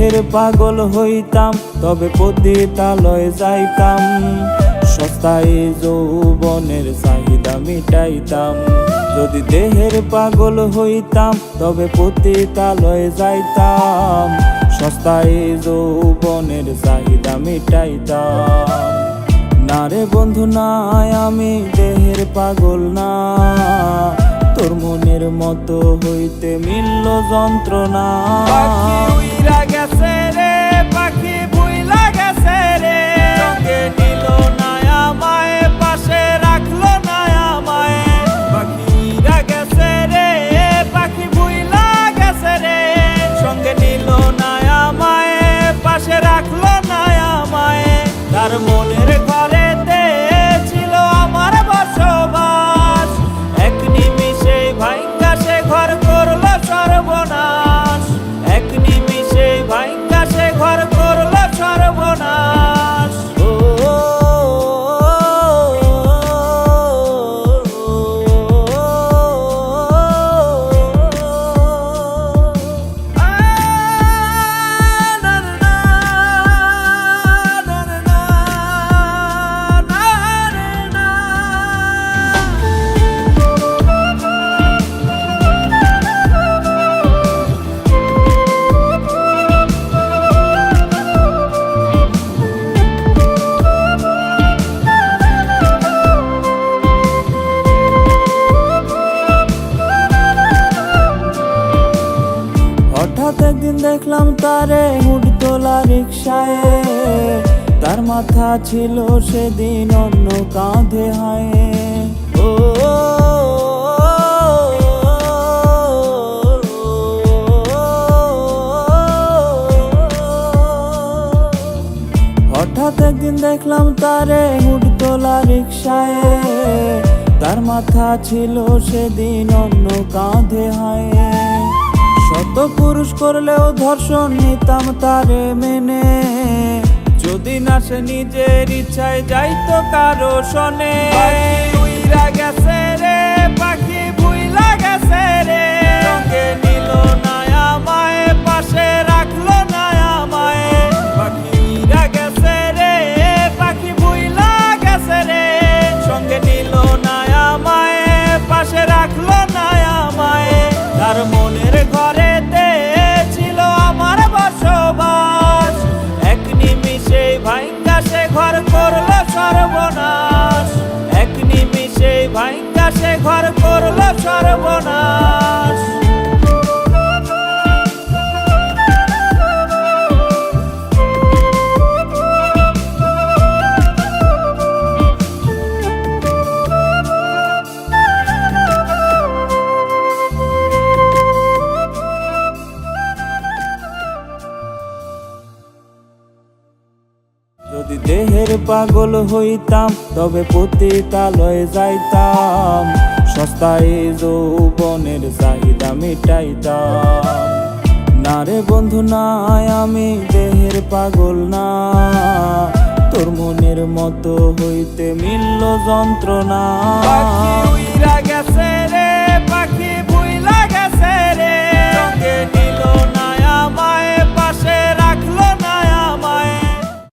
দেহের পাগল হইতাম তবে পতিতালয়ে যাইতাম, সস্তায় যৌবনের চাহিদা মিটাইতাম। যদি দেহের পাগল হইতাম তবে পতিতালয়ে যাইতাম, সস্তায় যৌবনের চাহিদা মিটাইতাম। না রে বন্ধু নাই, আমি দেহের পাগল না, তোর মনের মতো হইতে মিলল যন্ত্রণা। পাখি উইরা গেছে রে, পাখি ভুইলা গেছে রে, সঙ্গে নিল না আমায়, পাশে রাখলো না আমায়। পাখি উইরা গেছে রে, পাখি ভুইলা গেছে রে, সঙ্গে নিল না আমায়, পাশে রাখলো না আমায়। তার মনের ঘরেতে ছিল আমার বসবাস, এক নিমিষে ভাঙ্গা সে ঘর করলো সর্বনাশ, এক নিমিষে ভাঙ্গা সে ঘর করলো সর্বনাশ। হঠাৎ একদিন দেখলাম তারে হুড তোলা রিক্সায়, তার মাথা ছিল সেদিন অন্য কাঁধে হায়। ও হঠাৎ একদিন দেখলাম তারে হুড তোলা রিক্সায়, তার মাথা ছিল সেদিন অন্য কাঁধে হায়। শত পুরুষ করলেও ধর্ষণ নিতাম তারে মেনে, যদি না সে নিজের ইচ্ছায় যাইতো কারো শোনে। পাখি উইরা গেছে রে, পাখি ভুইলা গেছে রে, সঙ্গে নিল না আমায়, পাশে রাখলো না আমায়। পাখি উইরা গেছে রে, পাখি ভুইলা গেছে রে, সঙ্গে নিল না আমায়, পাশে রাখলো না আমায়। তার মনের ঘরেতে ছিল আমার বসবাস, এক নিমিষে ভাঙ্গা সে ঘর করলো সর্বনাশ, এক নিমিষে ভাঙ্গা সে ঘর করলো সর্বনাশ। যদি দেহের পাগল হইতাম তবে পতিতালয়ে যাইতাম, সস্তায় যৌবনের চাহিদা মিটাইতাম। না রে বন্ধু নাই, আমি দেহের পাগল না, তোর মনের মতো হইতে মিলল যন্ত্রণা। পাখি উইরা গেছে